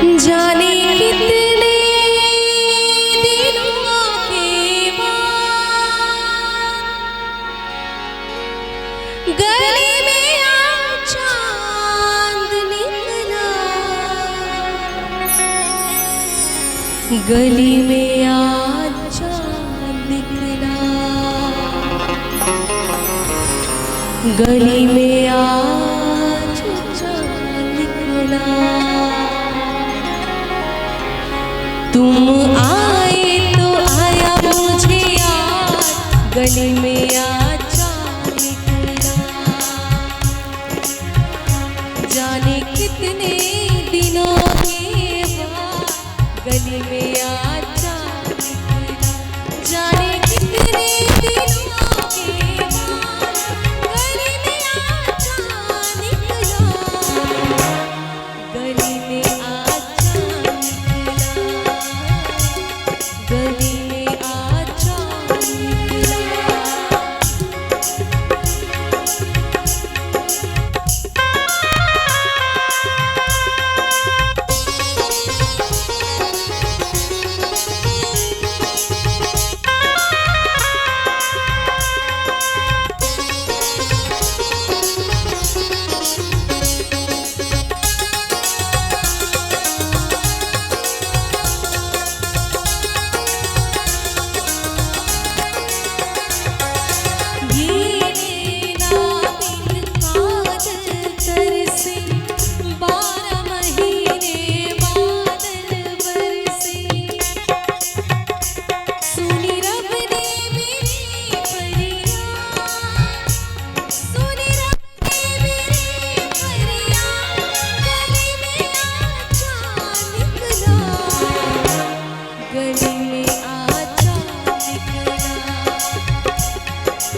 जाने कितने दिनों के बाद गली में आज चांद निकला, गली में आज चांद निकला, गली में आज चांद निकला। तुम आए तो आया मुझे याद, गली में आज चांद निकला। जाने कितने दिनों के बाद गली में आज चांद निकला। जाने कितने दिनों के बाद गली में आज चांद निकला, गली में आज चांद निकला,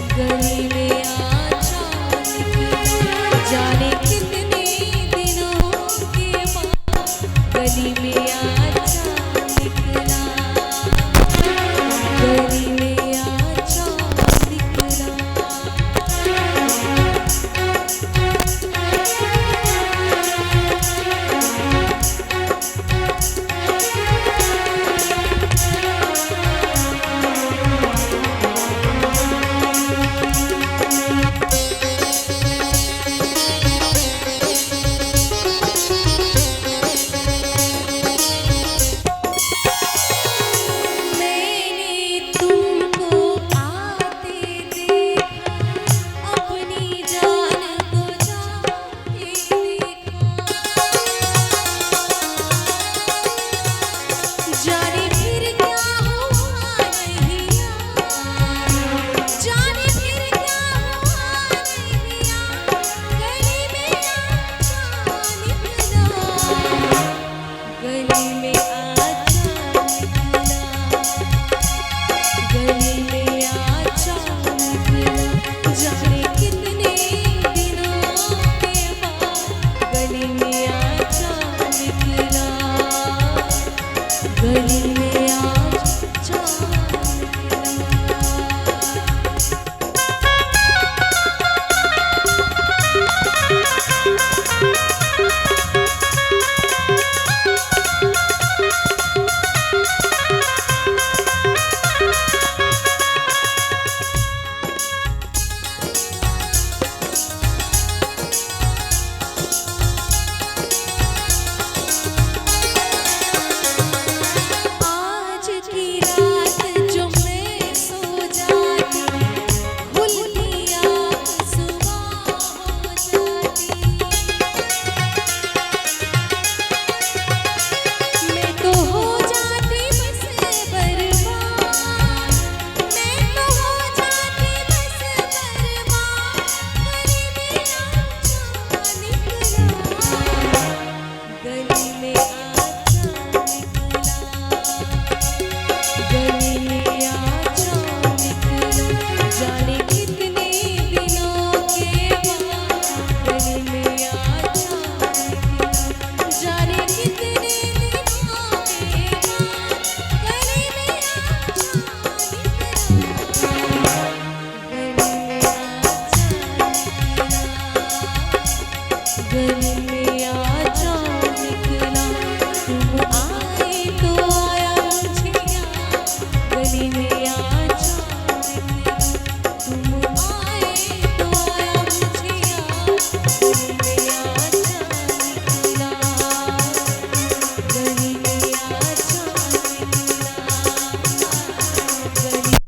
गली में आज चांद निकला। जाने कितने दिनों के बाद गली में आज चांद निकला, गली में आज चांद निकला। गली